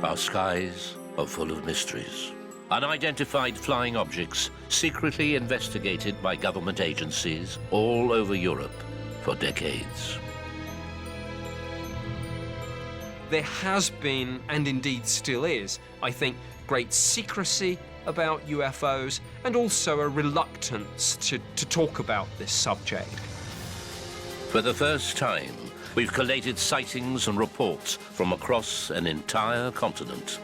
Our skies are full of mysteries. Unidentified flying objects secretly investigated by government agencies all over Europe for decades. There has been, and indeed still is, I think, great secrecy about UFOs and also a reluctance to talk about this subject. For the first time, we've collated sightings and reports from across an entire continent.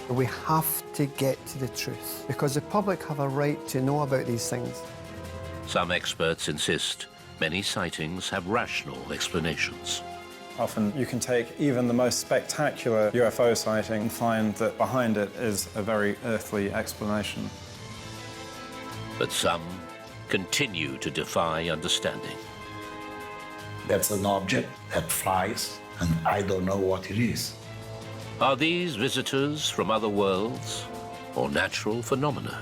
We have to get to the truth, because the public have a right to know about these things. Some experts insist many sightings have rational explanations. Often you can take even the most spectacular UFO sighting and find that behind it is a very earthly explanation. But some continue to defy understanding. That's an object that flies, and I don't know what it is. Are these visitors from other worlds or natural phenomena?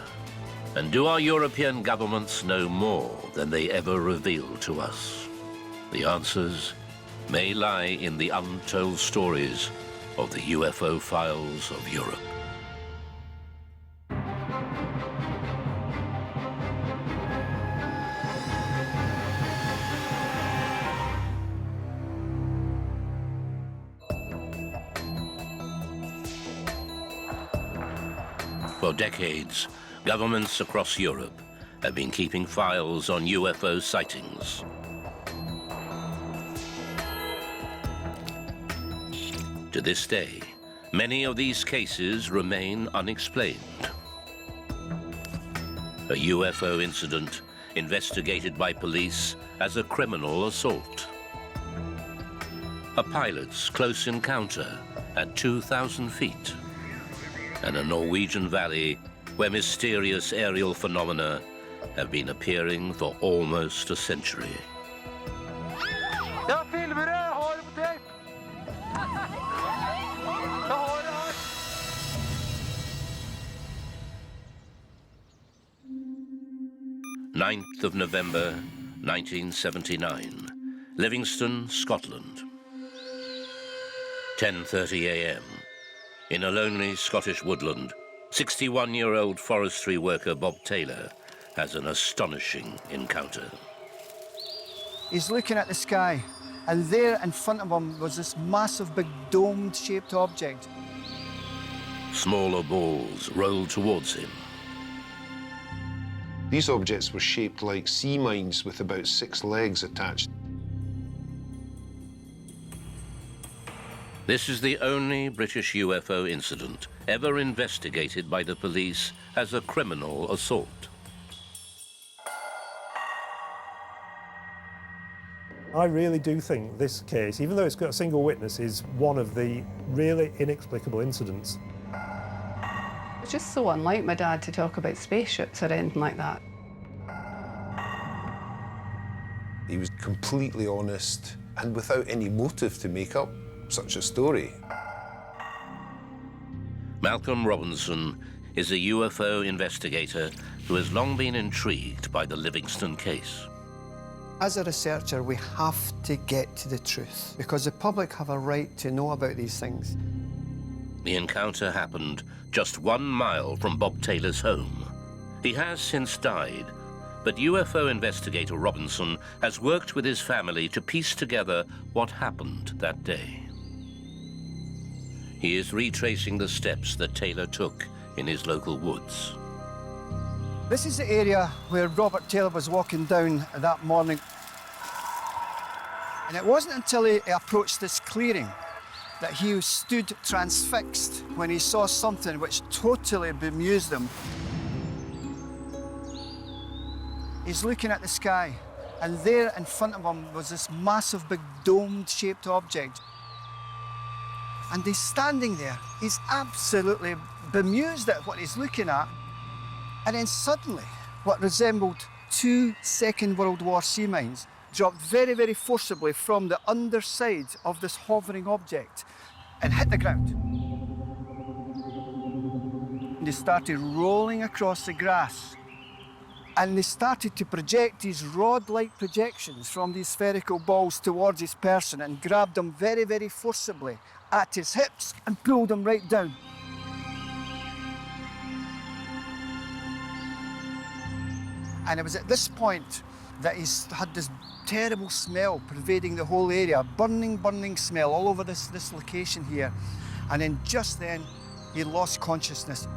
And do our European governments know more than they ever reveal to us? The answers may lie in the untold stories of the UFO files of Europe. For decades, governments across Europe have been keeping files on UFO sightings. To this day, many of these cases remain unexplained. A UFO incident investigated by police as a criminal assault. A pilot's close encounter at 2,000 feet. And a Norwegian valley where mysterious aerial phenomena have been appearing for almost a century. 9th of November, 1979, Livingston, Scotland. 10:30 a.m. In a lonely Scottish woodland, 61-year-old forestry worker Bob Taylor has an astonishing encounter. He's looking at the sky, and there in front of him was this massive, big dome-shaped object. Smaller balls rolled towards him. These objects were shaped like sea mines with about 6 legs attached. This is the only British UFO incident ever investigated by the police as a criminal assault. I really do think this case, even though it's got a single witness, is one of the really inexplicable incidents. It's just so unlike my dad to talk about spaceships or anything like that. He was completely honest and without any motive to make up such a story. Malcolm Robinson is a UFO investigator who has long been intrigued by the Livingston case. As a researcher, we have to get to the truth, because the public have a right to know about these things. The encounter happened just 1 mile from Bob Taylor's home. He has since died, but UFO investigator Robinson has worked with his family to piece together what happened that day. He is retracing the steps that Taylor took in his local woods. This is the area where Robert Taylor was walking down that morning. And it wasn't until he approached this clearing that he stood transfixed when he saw something which totally bemused him. He's looking at the sky, and there in front of him was this massive, big dome-shaped object. And he's standing there. He's absolutely bemused at what he's looking at. And then suddenly, what resembled 2 Second World War sea mines dropped very, very forcibly from the underside of this hovering object and hit the ground. And they started rolling across the grass. And they started to project these rod-like projections from these spherical balls towards his person and grabbed him very, very forcibly at his hips and pulled him right down. And it was at this point that he had this terrible smell pervading the whole area, burning, burning smell all over this location here. And then just then, he lost consciousness.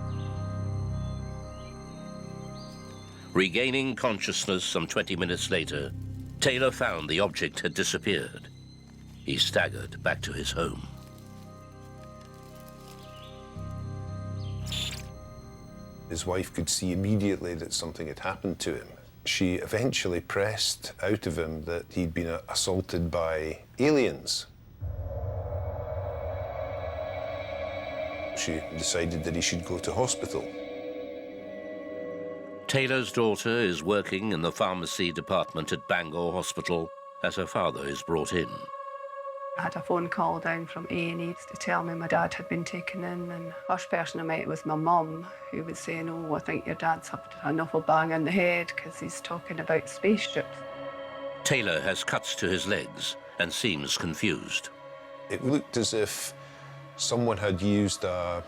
Regaining consciousness some 20 minutes later, Taylor found the object had disappeared. He staggered back to his home. His wife could see immediately that something had happened to him. She eventually pressed out of him that he'd been assaulted by aliens. She decided that he should go to hospital. Taylor's daughter is working in the pharmacy department at Bangor Hospital as her father is brought in. I had a phone call down from A&E to tell me my dad had been taken in, and the first person I met was my mum, who was saying, "Oh, I think your dad's had an awful bang on the head because he's talking about spaceships." Taylor has cuts to his legs and seems confused. It looked as if someone had used a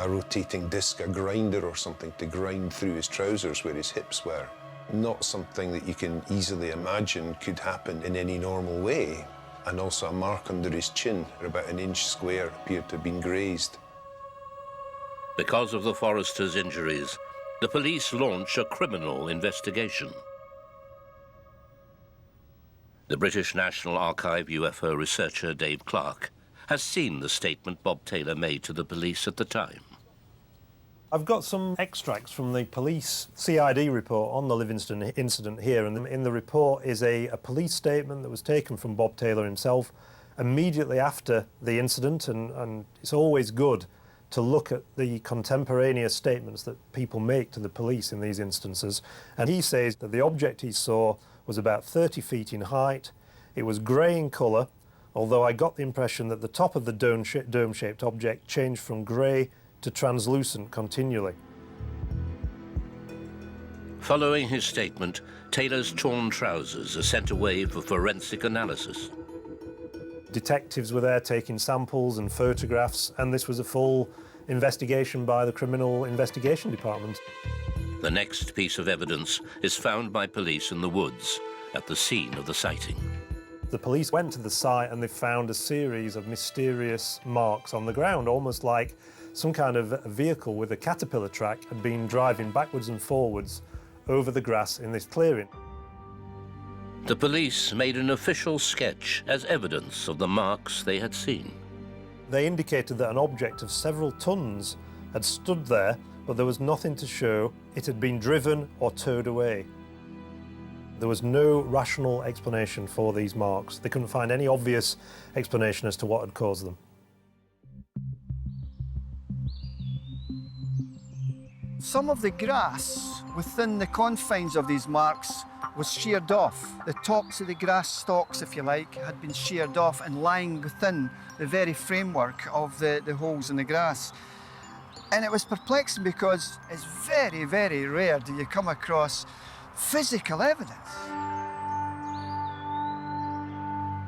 rotating disc, a grinder or something, to grind through his trousers where his hips were. Not something that you can easily imagine could happen in any normal way. And also a mark under his chin, about 1 inch square, appeared to have been grazed. Because of the forester's injuries, the police launch a criminal investigation. The British National Archive UFO researcher Dave Clark has seen the statement Bob Taylor made to the police at the time. I've got some extracts from the police CID report on the Livingston incident here, and in the report is a police statement that was taken from Bob Taylor himself immediately after the incident, and it's always good to look at the contemporaneous statements that people make to the police in these instances. And he says that the object he saw was about 30 feet in height. It was grey in colour, although I got the impression that the top of the dome-shaped object changed from grey to translucent continually. Following his statement, Taylor's torn trousers are sent away for forensic analysis. Detectives were there taking samples and photographs, and this was a full investigation by the Criminal Investigation Department. The next piece of evidence is found by police in the woods at the scene of the sighting. The police went to the site and they found a series of mysterious marks on the ground, almost like some kind of a vehicle with a caterpillar track had been driving backwards and forwards over the grass in this clearing. The police made an official sketch as evidence of the marks they had seen. They indicated that an object of several tons had stood there, but there was nothing to show it had been driven or towed away. There was no rational explanation for these marks. They couldn't find any obvious explanation as to what had caused them. Some of the grass within the confines of these marks was sheared off. The tops of the grass stalks, if you like, had been sheared off and lying within the very framework of the holes in the grass. And it was perplexing because it's very, very rare do you come across physical evidence.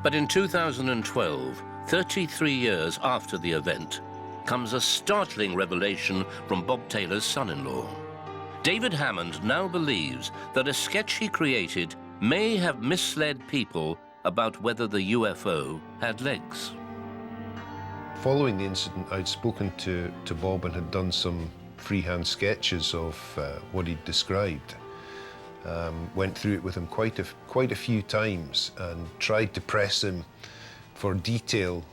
But in 2012, 33 years after the event, comes a startling revelation from Bob Taylor's son-in-law. David Hammond now believes that a sketch he created may have misled people about whether the UFO had legs. Following the incident, I'd spoken to Bob and had done some freehand sketches of what he'd described. Went through it with him quite a few times and tried to press him for detail.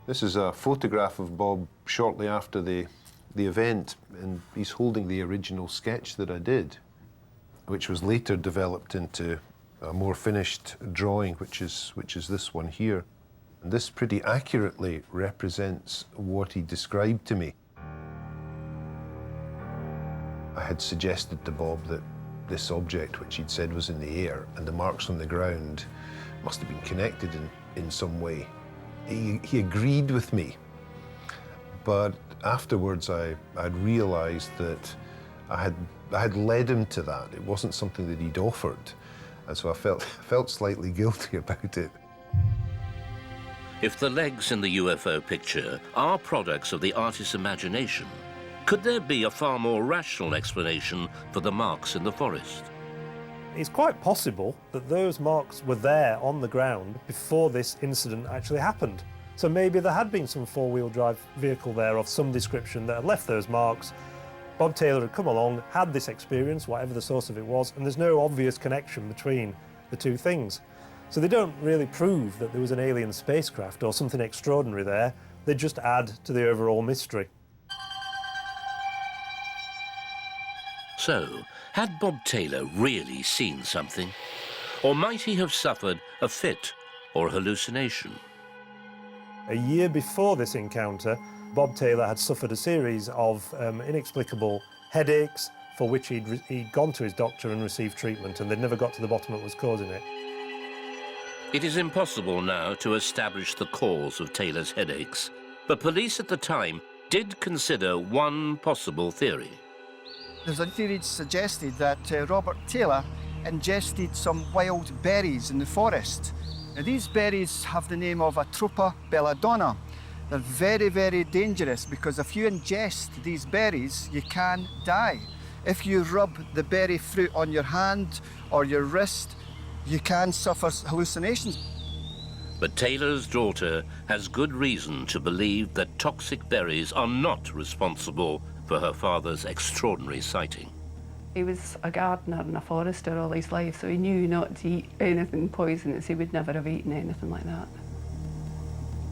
This is a photograph of Bob shortly after the event, and he's holding the original sketch that I did, which was later developed into a more finished drawing, which is this one here. And this pretty accurately represents what he described to me. I had suggested to Bob that this object, which he'd said was in the air, and the marks on the ground must have been connected in some way. He agreed with me, but afterwards I'd realized that I had had led him to that. It wasn't something that he'd offered. And so I felt slightly guilty about it. If the legs in the UFO picture are products of the artist's imagination, could there be a far more rational explanation for the marks in the forest? It's quite possible that those marks were there on the ground before this incident actually happened. So maybe there had been some four-wheel drive vehicle there of some description that had left those marks. Bob Taylor had come along, had this experience, whatever the source of it was, and there's no obvious connection between the two things. So they don't really prove that there was an alien spacecraft or something extraordinary there. They just add to the overall mystery. So, had Bob Taylor really seen something? Or might he have suffered a fit or hallucination? A year before this encounter, Bob Taylor had suffered a series of inexplicable headaches for which he'd gone to his doctor and received treatment, and they'd never got to the bottom of what was causing it. It is impossible now to establish the cause of Taylor's headaches, but police at the time did consider one possible theory. There's a theory suggested that Robert Taylor ingested some wild berries in the forest. Now, these berries have the name of Atropa belladonna. They're very, very dangerous because if you ingest these berries, you can die. If you rub the berry fruit on your hand or your wrist, you can suffer hallucinations. But Taylor's daughter has good reason to believe that toxic berries are not responsible for her father's extraordinary sighting. He was a gardener and a forester all his life, so he knew not to eat anything poisonous. He would never have eaten anything like that.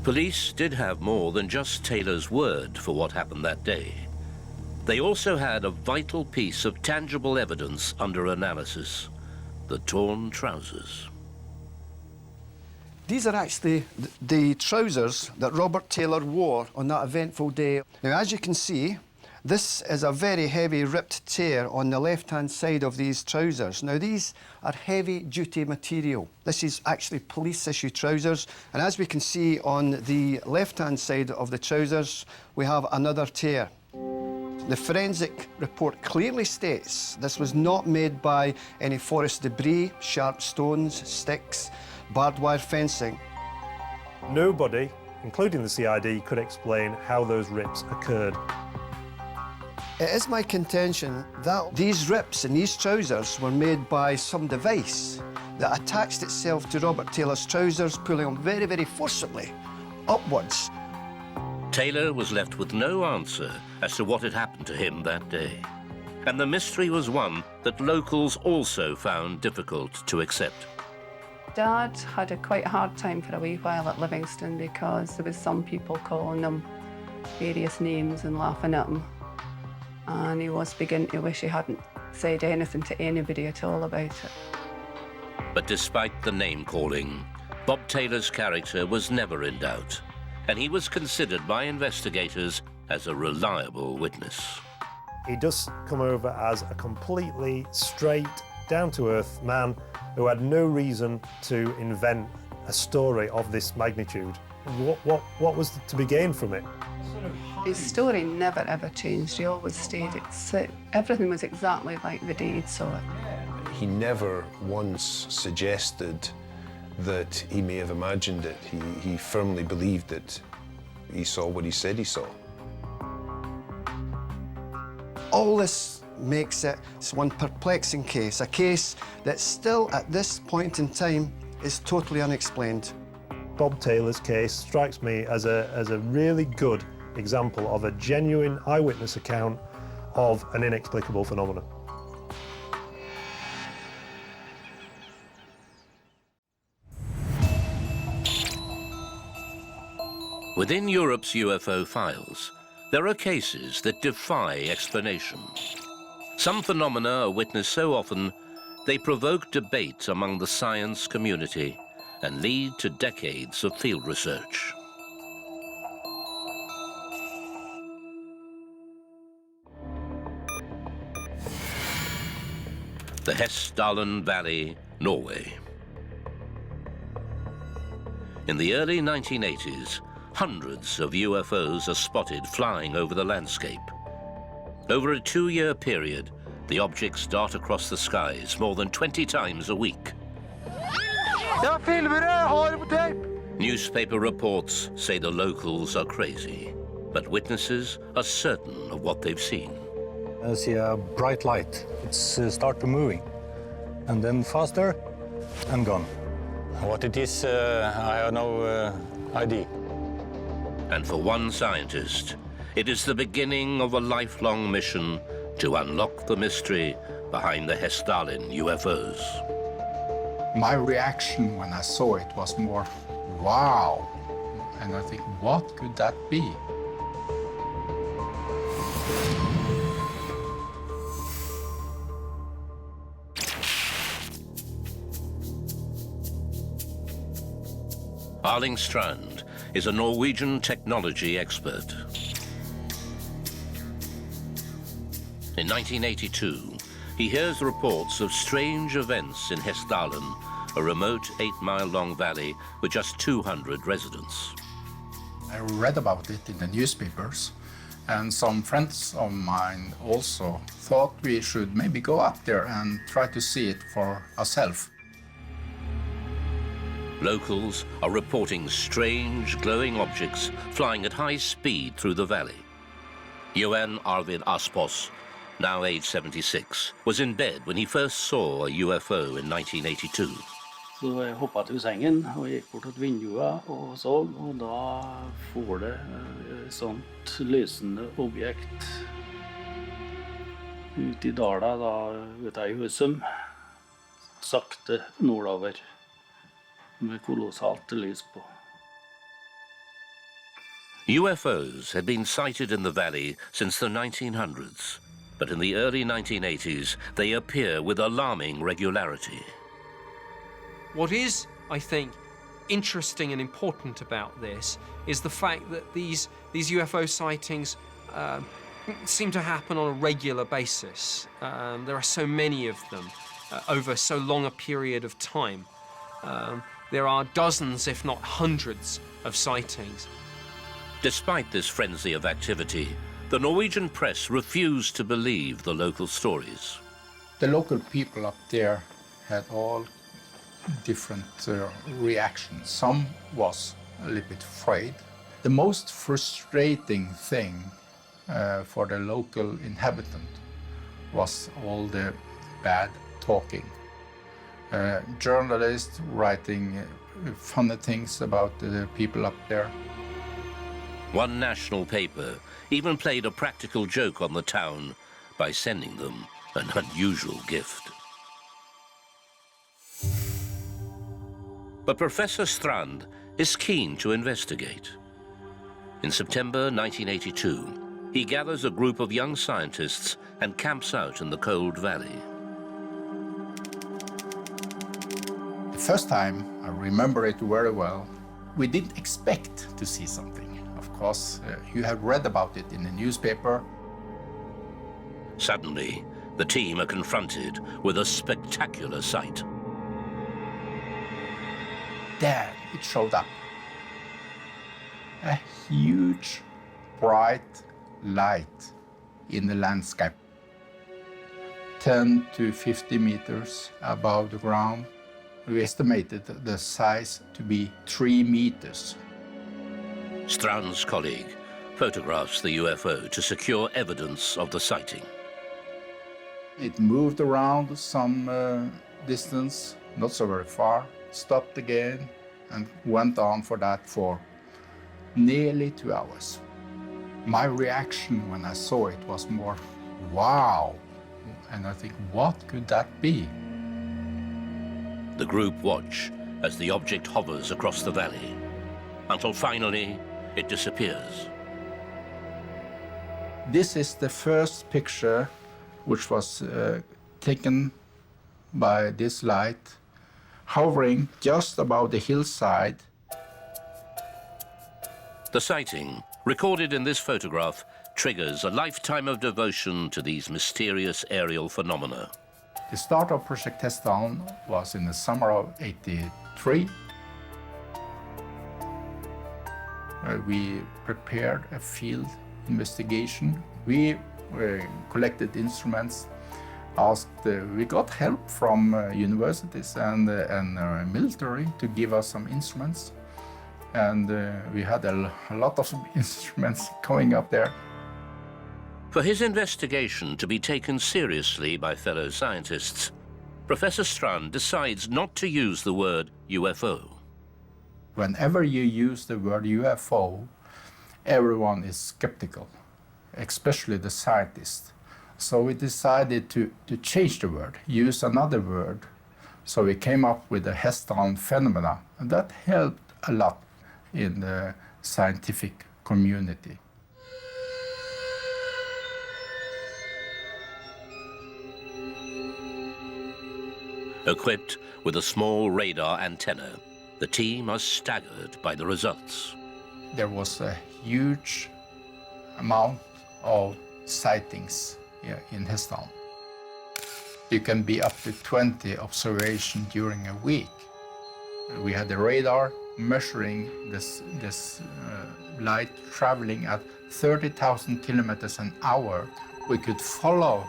Police did have more than just Taylor's word for what happened that day. They also had a vital piece of tangible evidence under analysis: the torn trousers. These are actually the trousers that Robert Taylor wore on that eventful day. Now, as you can see, this is a very heavy ripped tear on the left-hand side of these trousers. Now, these are heavy-duty material. This is actually police-issue trousers, and as we can see on the left-hand side of the trousers, we have another tear. The forensic report clearly states this was not made by any forest debris, sharp stones, sticks, barbed wire fencing. Nobody, including the CID, could explain how those rips occurred. It is my contention that these rips in these trousers were made by some device that attached itself to Robert Taylor's trousers, pulling them very, very forcibly upwards. Taylor was left with no answer as to what had happened to him that day. And the mystery was one that locals also found difficult to accept. Dad had a quite hard time for a wee while at Livingston because there was some people calling him various names and laughing at him. And he was beginning to wish he hadn't said anything to anybody at all about it. But despite the name-calling, Bob Taylor's character was never in doubt, and he was considered by investigators as a reliable witness. He does come over as a completely straight, down-to-earth man who had no reason to invent a story of this magnitude. What was to be gained from it? His story never ever changed. He always stayed. Everything was exactly like the day he saw it. He never once suggested that he may have imagined it. He firmly believed that he saw what he said he saw. All this makes it one perplexing case, a case that still at this point in time is totally unexplained. Bob Taylor's case strikes me as a really good example of a genuine eyewitness account of an inexplicable phenomenon. Within Europe's UFO files, there are cases that defy explanation. Some phenomena are witnessed so often, they provoke debate among the science community and lead to decades of field research. The Hessdalen Valley, Norway. In the early 1980s, hundreds of UFOs are spotted flying over the landscape. Over a 2-year period, The objects dart across the skies more than 20 times a week. Newspaper reports say the locals are crazy, but witnesses are certain of what they've seen. I see a bright light. It's start to moving, and then faster, and gone. What it is, I have no idea. And for one scientist, it is the beginning of a lifelong mission to unlock the mystery behind the Hestalin UFOs. My reaction when I saw it was more, wow. And I think, what could that be? Erling Strand is a Norwegian technology expert. In 1982, he hears reports of strange events in Hestalin, a remote 8-mile-long valley with just 200 residents. I read about it in the newspapers, and some friends of mine also thought we should maybe go up there and try to see it for ourselves. Locals are reporting strange, glowing objects flying at high speed through the valley. Johan Arvid Aspås, now age 76, was in bed when he first saw a UFO in 1982. Så jeg hoppet ut sengen og gikk bort til vinduet og så, og da får det et sånt lysende objekt ut I dala da ute I huset, sakte nordover med kolossalt lys på. UFOs had been sighted in the valley since the 1900s, but in the early 1980s they appear with alarming regularity. What is, I think, interesting and important about this is the fact that these UFO sightings seem to happen on a regular basis. There are so many of them over so long a period of time. There are dozens, if not hundreds, of sightings. Despite this frenzy of activity, the Norwegian press refused to believe the local stories. The local people up there had all different reactions. Some was a little bit afraid. The most frustrating thing for the local inhabitant was all the bad talking. Journalists writing funny things about the people up there. One national paper even played a practical joke on the town by sending them an unusual gift. But Professor Strand is keen to investigate. In September 1982, he gathers a group of young scientists and camps out in the cold valley. The first time, I remember it very well, we didn't expect to see something. Of course, you have read about it in the newspaper. Suddenly, the team are confronted with a spectacular sight. There it showed up. A huge, bright light in the landscape. 10 to 50 meters above the ground. We estimated the size to be 3 meters. Strand's colleague photographs the UFO to secure evidence of the sighting. It moved around some distance, not so very far, stopped again, and went on for that for nearly 2 hours. My reaction when I saw it was more, wow, and I think, what could that be? The group watch as the object hovers across the valley, until finally it disappears. This is the first picture which was taken by this light, hovering just above the hillside. The sighting, recorded in this photograph, triggers a lifetime of devotion to these mysterious aerial phenomena. The start of Project Hestalin was in the summer of '83. We prepared a field investigation. We collected instruments We got help from universities and military to give us some instruments. And we had a lot of instruments going up there. For his investigation to be taken seriously by fellow scientists, Professor Strand decides not to use the word UFO. Whenever you use the word UFO, everyone is skeptical, especially the scientists. So we decided to change the word, use another word. So we came up with the Hessdalen phenomena, and that helped a lot in the scientific community. Equipped with a small radar antenna, the team are staggered by the results. There was a huge amount of sightings here in Hessdalen. You can be up to 20 observations during a week. We had the radar measuring this light traveling at 30,000 kilometers an hour. We could follow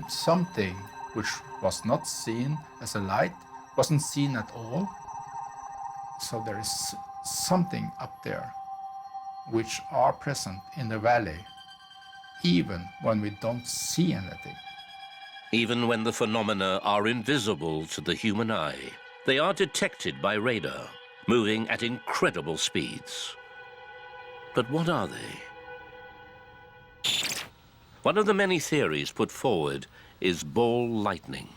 something which was not seen as a light, wasn't seen at all. So there is something up there which are present in the valley, even when we don't see anything. Even when the phenomena are invisible to the human eye, they are detected by radar, moving at incredible speeds. But what are they? One of the many theories put forward is ball lightning.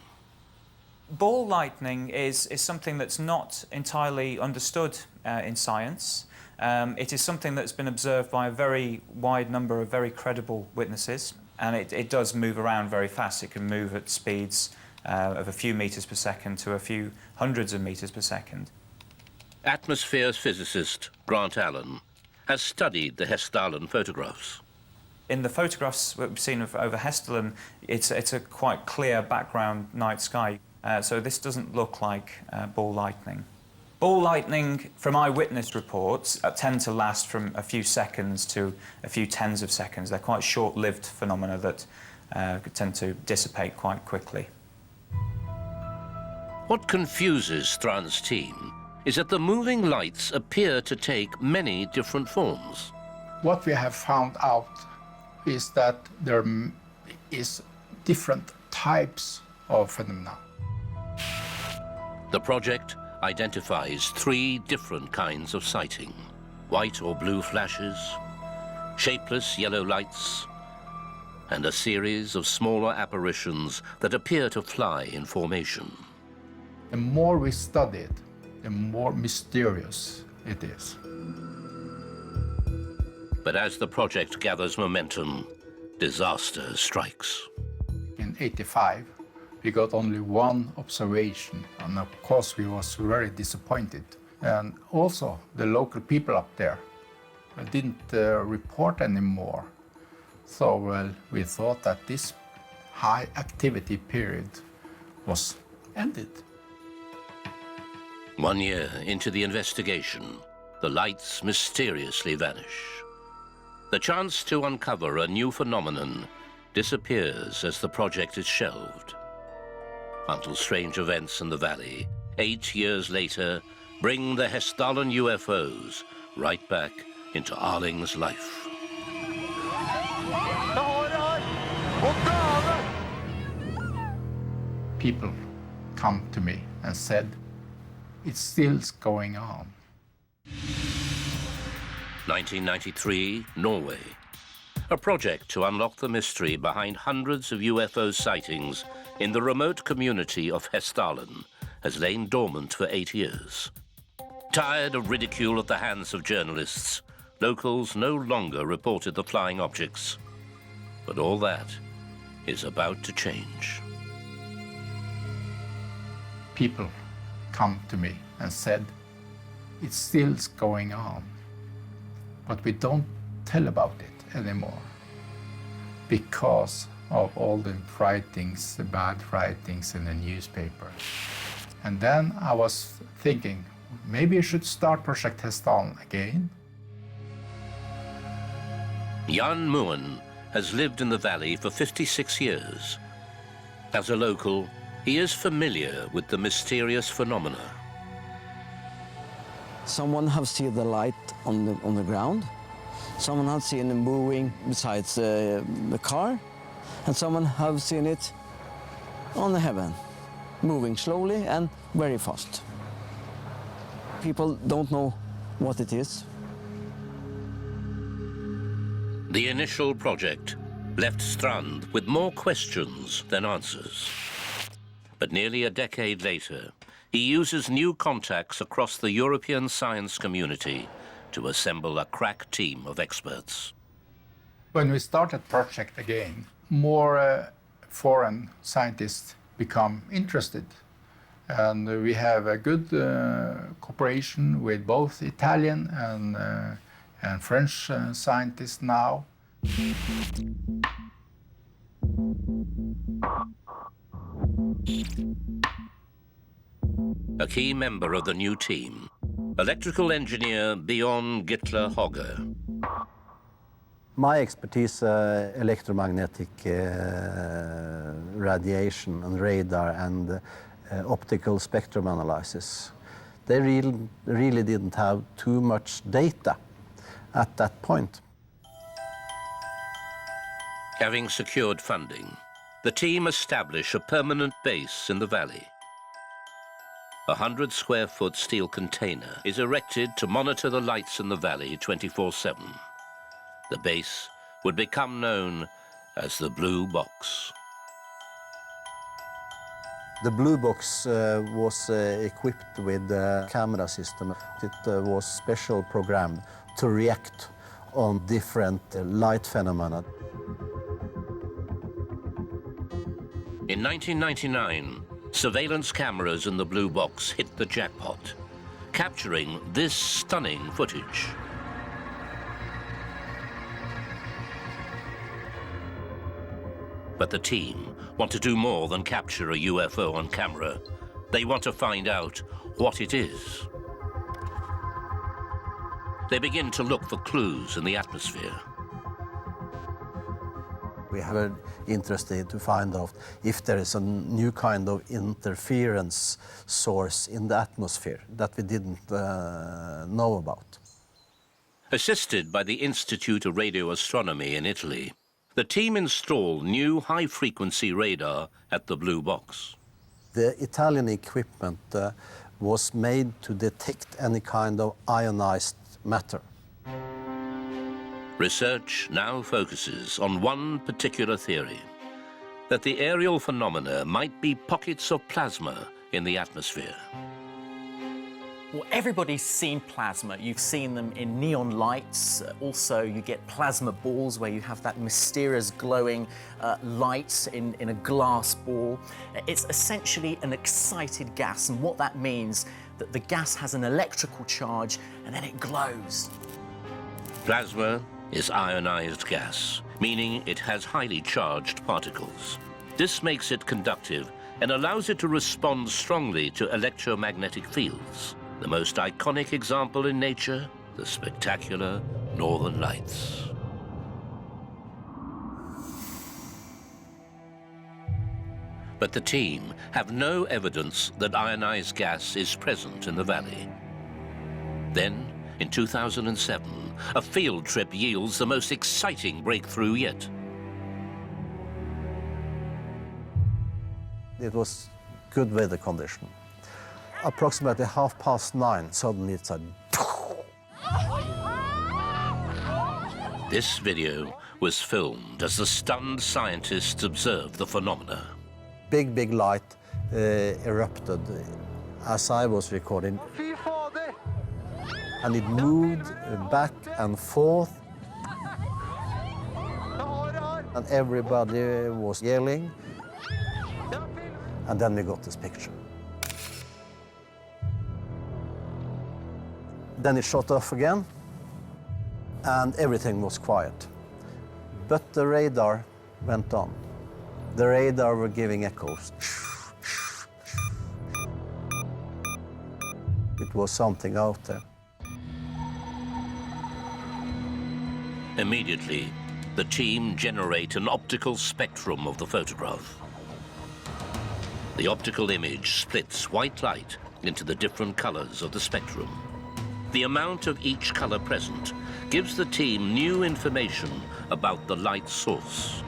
Ball lightning is something that's not entirely understood in science. It is something that's been observed by a very wide number of very credible witnesses, and it does move around very fast. It can move at speeds of a few meters per second to a few hundreds of meters per second. Atmospheres physicist Grant Allen has studied the Hessdalen photographs. In the photographs we've seen over Hessdalen, it's a quite clear background night sky. So this doesn't look like ball lightning. Ball lightning, from eyewitness reports, tend to last from a few seconds to a few tens of seconds. They're quite short-lived phenomena that tend to dissipate quite quickly. What confuses Strand's team is that the moving lights appear to take many different forms. What we have found out is that there is different types of phenomena. The project identifies 3 different kinds of sighting: white or blue flashes, shapeless yellow lights, and a series of smaller apparitions that appear to fly in formation. The more we study it, the more mysterious it is. But as the project gathers momentum, disaster strikes. In '85, we got only 1 observation, and of course we was very disappointed. And also the local people up there didn't report anymore. So we thought that this high activity period was ended. 1 year into the investigation, the lights mysteriously vanish. The chance to uncover a new phenomenon disappears as the project is shelved. Until strange events in the valley, 8 years later, bring the Hessdalen UFOs right back into Arling's life. People come to me and said, it's still going on. 1993, Norway. A project to unlock the mystery behind hundreds of UFO sightings in the remote community of Hessdalen has lain dormant for 8 years. Tired of ridicule at the hands of journalists, locals no longer reported the flying objects. But all that is about to change. People come to me and said, it's still going on, but we don't tell about it anymore because of all the writings, the bad writings in the newspaper. And then I was thinking, maybe I should start Project Hessdalen again. Jan Moen has lived in the valley for 56 years. As a local, he is familiar with the mysterious phenomena. Someone has seen the light on the ground. Someone has seen it moving besides the car, and someone has seen it on the heaven, moving slowly and very fast. People don't know what it is. The initial project left Strand with more questions than answers. But nearly a decade later, he uses new contacts across the European science community to assemble a crack team of experts. When we started project again, more foreign scientists become interested. And we have a good cooperation with both Italian and French scientists now. A key member of the new team, electrical engineer Bjorn Gittler Hogge. My expertise, electromagnetic radiation and radar and optical spectrum analysis. They really didn't have too much data at that point. Having secured funding, the team establish a permanent base in the valley. A 100-square-foot steel container is erected to monitor the lights in the valley 24/7. The base would become known as the Blue Box. The Blue Box was equipped with a camera system. It was special programmed to react on different light phenomena. In 1999, surveillance cameras in the Blue Box hit the jackpot, capturing this stunning footage. But the team want to do more than capture a UFO on camera. They want to find out what it is. They begin to look for clues in the atmosphere. We are interested to find out if there is a new kind of interference source in the atmosphere that we didn't know about. Assisted by the Institute of Radio Astronomy in Italy, the team installed new high-frequency radar at the Blue Box. The Italian equipment was made to detect any kind of ionized matter. Research now focuses on one particular theory, that the aerial phenomena might be pockets of plasma in the atmosphere. Well, everybody's seen plasma. You've seen them in neon lights. Also, you get plasma balls where you have that mysterious glowing light in a glass ball. It's essentially an excited gas, and what that means that the gas has an electrical charge and then it glows. Plasma is ionized gas, meaning it has highly charged particles. This makes it conductive and allows it to respond strongly to electromagnetic fields. The most iconic example in nature, the spectacular Northern Lights. But the team have no evidence that ionized gas is present in the valley. Then, in 2007, a field trip yields the most exciting breakthrough yet. It was good weather condition. Approximately 9:30, suddenly it's a... This video was filmed as the stunned scientists observed the phenomena. Big light erupted as I was recording. And it moved back and forth. And everybody was yelling. And then we got this picture. Then it shut off again, and everything was quiet. But the radar went on. The radar were giving echoes. It was something out there. Immediately, the team generate an optical spectrum of the photograph. The optical image splits white light into the different colors of the spectrum. The amount of each color present gives the team new information about the light source.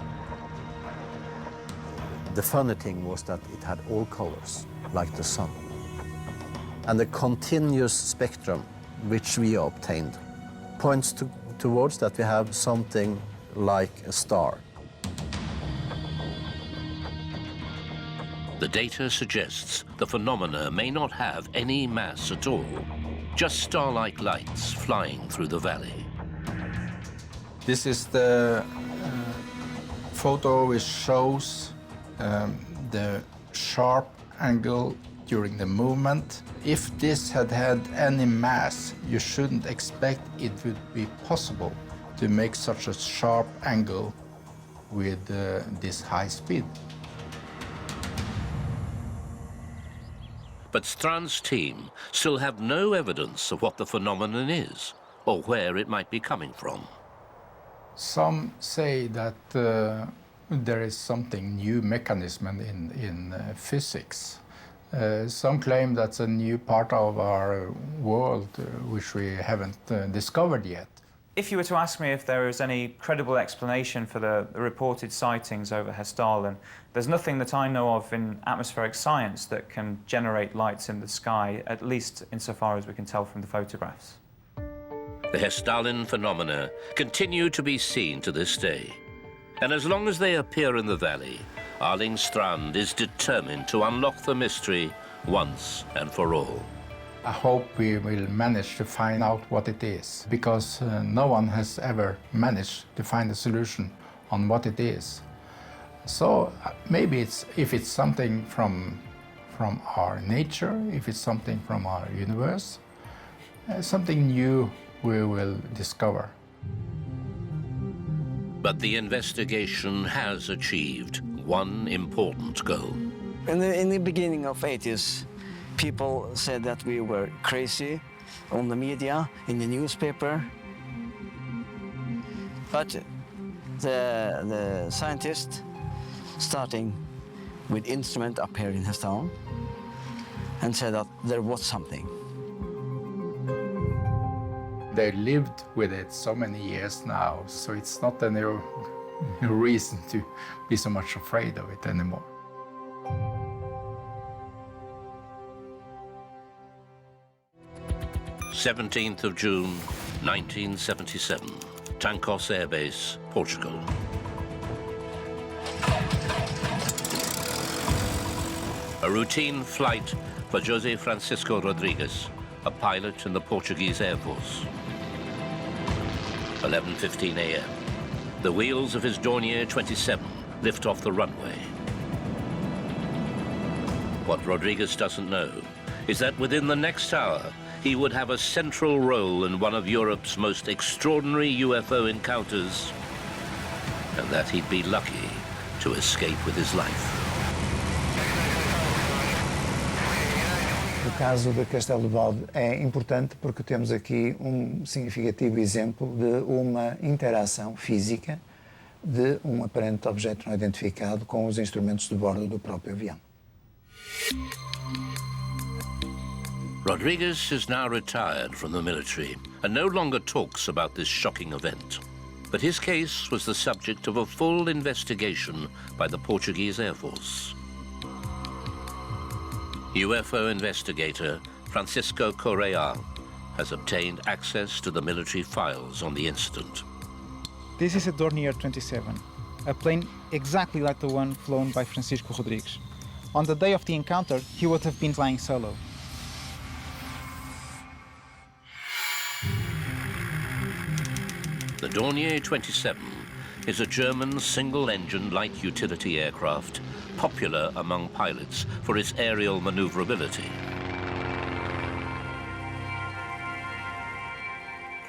The funny thing was that it had all colors, like the sun. And the continuous spectrum which we obtained points towards that we have something like a star. The data suggests the phenomena may not have any mass at all, just star-like lights flying through the valley. This is the photo which shows the sharp angle during the movement. If this had had any mass, you shouldn't expect it would be possible to make such a sharp angle with this high speed. But Strand's team still have no evidence of what the phenomenon is or where it might be coming from. Some say that there is something new mechanism in physics. Some claim that's a new part of our world which we haven't discovered yet. If you were to ask me if there is any credible explanation for the reported sightings over Hestalen, there's nothing that I know of in atmospheric science that can generate lights in the sky, at least insofar as we can tell from the photographs. The Hestalen phenomena continue to be seen to this day. And as long as they appear in the valley, Erling Strand is determined to unlock the mystery once and for all. I hope we will manage to find out what it is, because no one has ever managed to find a solution on what it is. So maybe if it's something from our nature, if it's something from our universe, something new we will discover. But the investigation has achieved one important goal. In the beginning of 80s, people said that we were crazy on the media, in the newspaper. But the scientists, starting with instrument up here in Hestalen, and said that there was something. They lived with it so many years now, so it's not any reason to be so much afraid of it anymore. June 17th, 1977, Tancos Air Base, Portugal. A routine flight for José Francisco Rodrigues, a pilot in the Portuguese Air Force. 11:15 a.m. The wheels of his Dornier 27 lift off the runway. What Rodrigues doesn't know is that within the next hour, he would have a central role in one of Europe's most extraordinary UFO encounters, and that he'd be lucky to escape with his life. O caso de Castelo de Bode é importante porque temos aqui significativo exemplo de uma interação física de aparente objeto não identificado com os instrumentos de bordo do próprio avião. Rodrigues is now retired from the military and no longer talks about this shocking event. But his case was the subject of a full investigation by the Portuguese Air Force. UFO investigator Francisco Correa has obtained access to the military files on the incident. This is a Dornier 27, a plane exactly like the one flown by Francisco Rodrigues. On the day of the encounter, he would have been flying solo. The Dornier 27 is a German single-engine light utility aircraft popular among pilots for its aerial maneuverability.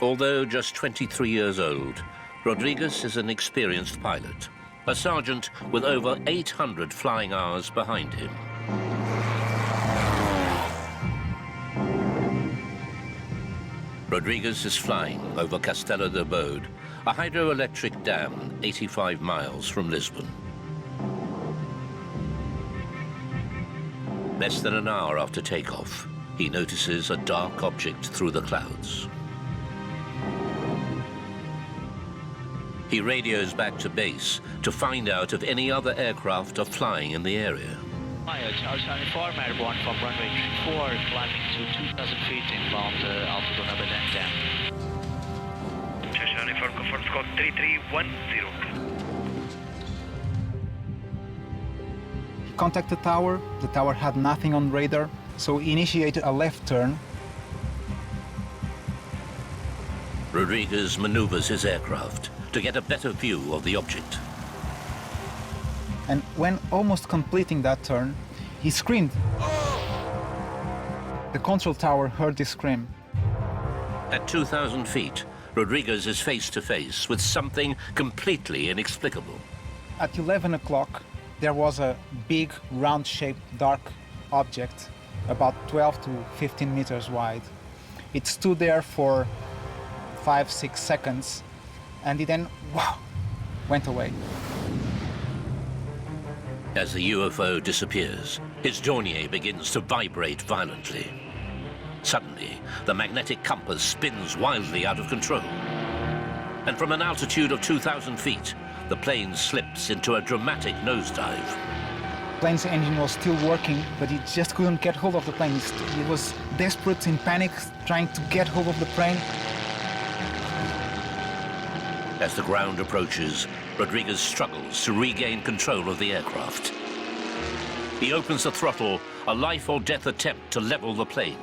Although just 23 years old, Rodrigues is an experienced pilot, a sergeant with over 800 flying hours behind him. Rodrigues is flying over Castelo de Bode, a hydroelectric dam 85 miles from Lisbon. Less than an hour after takeoff, he notices a dark object through the clouds. He radios back to base to find out if any other aircraft are flying in the area. Charles Uniform Airborne from runway 34, climbing to 2,000 feet inbound Alto-Mahna Dam. Charles Uniform, confirm squawk 3310. He contacted the tower had nothing on radar, so he initiated a left turn. Rodriguez maneuvers his aircraft to get a better view of the object. And when almost completing that turn, he screamed. The control tower heard this scream. At 2,000 feet, Rodriguez is face to face with something completely inexplicable. At 11 o'clock, there was a big, round-shaped, dark object, about 12 to 15 meters wide. It stood there for 5-6 seconds, and it then, wow, went away. As the UFO disappears, his Dornier begins to vibrate violently. Suddenly, the magnetic compass spins wildly out of control. And from an altitude of 2,000 feet, the plane slips into a dramatic nosedive. The plane's engine was still working, but he just couldn't get hold of the plane. He was desperate, in panic, trying to get hold of the plane. As the ground approaches, Rodriguez struggles to regain control of the aircraft. He opens the throttle, a life or death attempt to level the plane.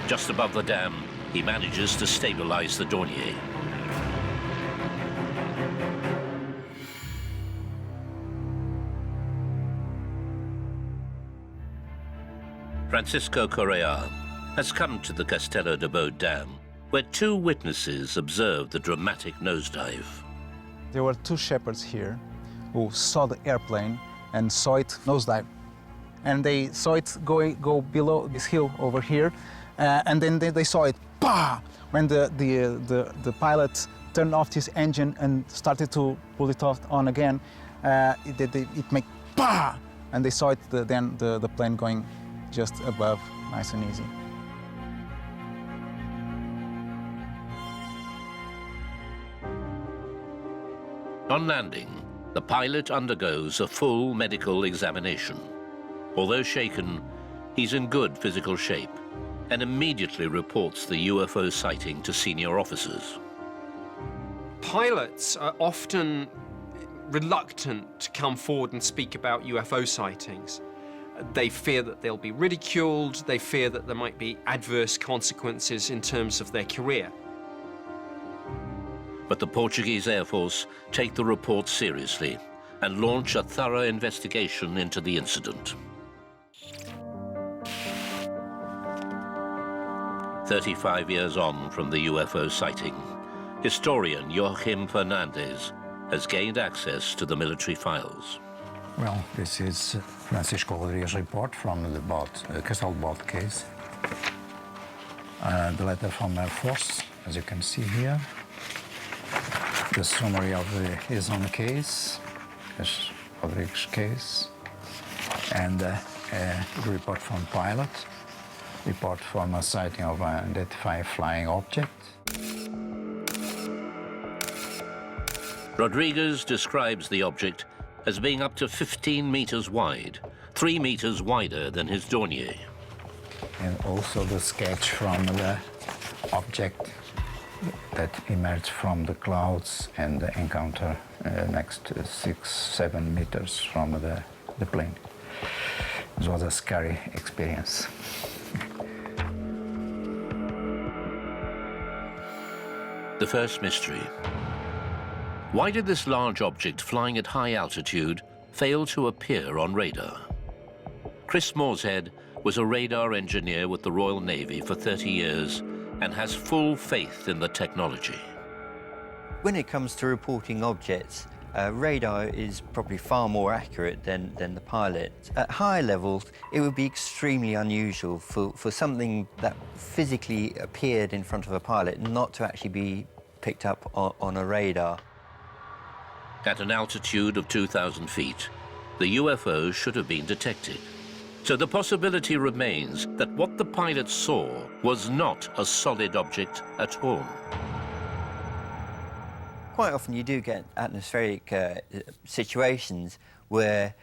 Just above the dam, he manages to stabilize the Dornier. Francisco Correa has come to the Castello de Bo Dam, where two witnesses observed the dramatic nosedive. There were two shepherds here who saw the airplane and saw it nosedive. And they saw it go below this hill over here, and then they saw it, bah! When the pilot turned off his engine and started to pull it off on again, it made bah! And they saw it, then the plane going just above, nice and easy. On landing, the pilot undergoes a full medical examination. Although shaken, he's in good physical shape and immediately reports the UFO sighting to senior officers. Pilots are often reluctant to come forward and speak about UFO sightings. They fear that they'll be ridiculed, they fear that there might be adverse consequences in terms of their career. But the Portuguese Air Force take the report seriously and launch a thorough investigation into the incident. 35 years on from the UFO sighting, historian Joachim Fernandez has gained access to the military files. Well, this is Francisco Rodriguez's report from the Castello Bot case. The letter from Air Force, as you can see here. The summary of his own case, Rodriguez's case, and the report from pilot, report from a sighting of an identified flying object. Rodriguez describes the object as being up to 15 meters wide, 3 meters wider than his Dornier. And also the sketch from the object that emerged from the clouds and the encounter next to 6-7 meters from the plane. It was a scary experience. The first mystery. Why did this large object flying at high altitude fail to appear on radar? Chris Morshead was a radar engineer with the Royal Navy for 30 years and has full faith in the technology. When it comes to reporting objects, radar is probably far more accurate than the pilot. At high levels, it would be extremely unusual for something that physically appeared in front of a pilot not to actually be picked up on a radar. At an altitude of 2,000 feet, the UFO should have been detected. So the possibility remains that what the pilots saw was not a solid object at all. Quite often you do get atmospheric situations where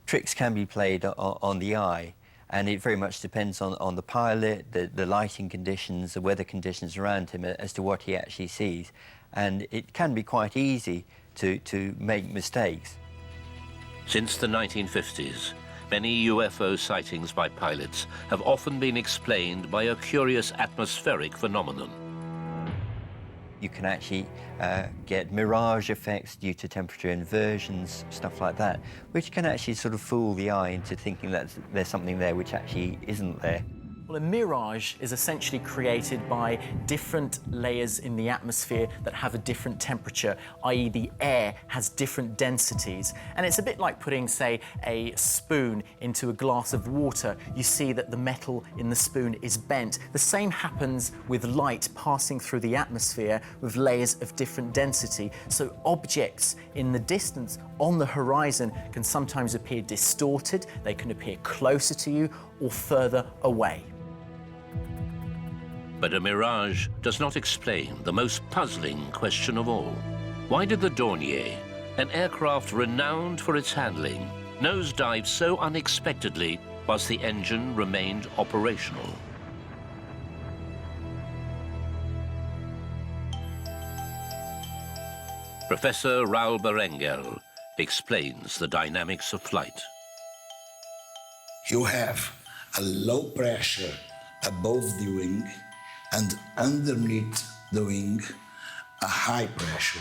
tricks can be played on the eye, and it very much depends on the pilot, the lighting conditions, the weather conditions around him as to what he actually sees. And it can be quite easy to make mistakes. Since the 1950s, many UFO sightings by pilots have often been explained by a curious atmospheric phenomenon. You can actually get mirage effects due to temperature inversions, stuff like that, which can actually sort of fool the eye into thinking that there's something there which actually isn't there. Well, a mirage is essentially created by different layers in the atmosphere that have a different temperature, i.e. the air has different densities. And it's a bit like putting, say, a spoon into a glass of water. You see that the metal in the spoon is bent. The same happens with light passing through the atmosphere with layers of different density. So objects in the distance on the horizon can sometimes appear distorted, they can appear closer to you or further away. But a mirage does not explain the most puzzling question of all. Why did the Dornier, an aircraft renowned for its handling, nosedive so unexpectedly whilst the engine remained operational? Professor Raoul Berengel explains the dynamics of flight. You have a low pressure above the wing, and underneath the wing, a high pressure.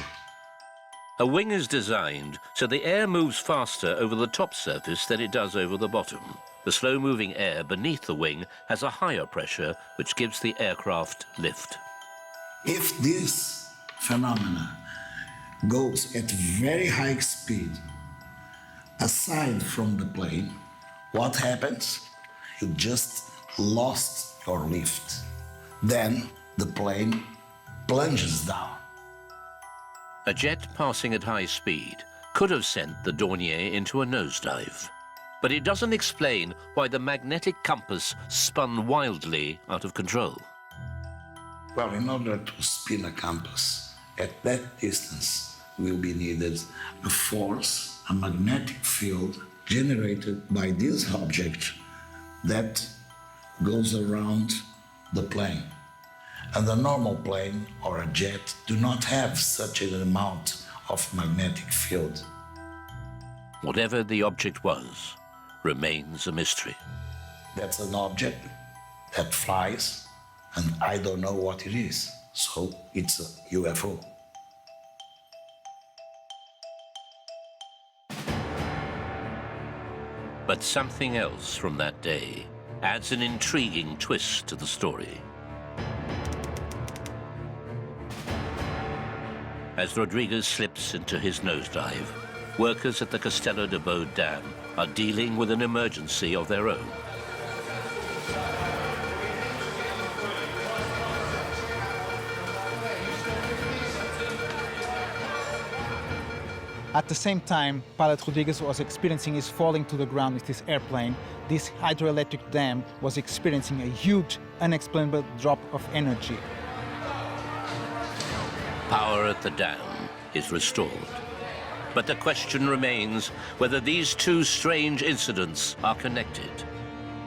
A wing is designed so the air moves faster over the top surface than it does over the bottom. The slow-moving air beneath the wing has a higher pressure, which gives the aircraft lift. If this phenomena goes at very high speed, aside from the plane, what happens? You just lost your lift. Then the plane plunges down. A jet passing at high speed could have sent the Dornier into a nosedive. But it doesn't explain why the magnetic compass spun wildly out of control. Well, in order to spin a compass at that distance will be needed a force, a magnetic field generated by this object that goes around the plane. And a normal plane or a jet do not have such an amount of magnetic field. Whatever the object was, remains a mystery. That's an object that flies, and I don't know what it is, so it's a UFO. But something else from that day adds an intriguing twist to the story. As Rodriguez slips into his nosedive, workers at the Castello de Bo Dam are dealing with an emergency of their own. At the same time, pilot Rodriguez was experiencing his falling to the ground with his airplane. This hydroelectric dam was experiencing a huge, unexplainable drop of energy. Power at the dam is restored. But the question remains whether these two strange incidents are connected,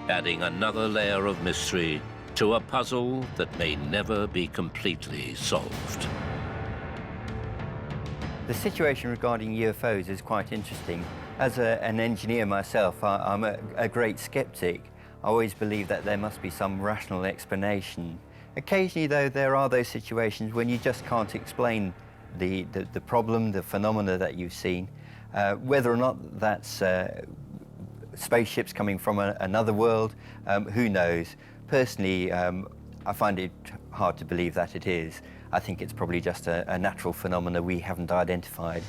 adding another layer of mystery to a puzzle that may never be completely solved. The situation regarding UFOs is quite interesting. As an engineer myself, I'm a great skeptic. I always believe that there must be some rational explanation. Occasionally, though, there are those situations when you just can't explain the problem, the phenomena that you've seen. Whether or not that's spaceships coming from another world, who knows? Personally, I find it hard to believe that it is. I think it's probably just a natural phenomena we haven't identified.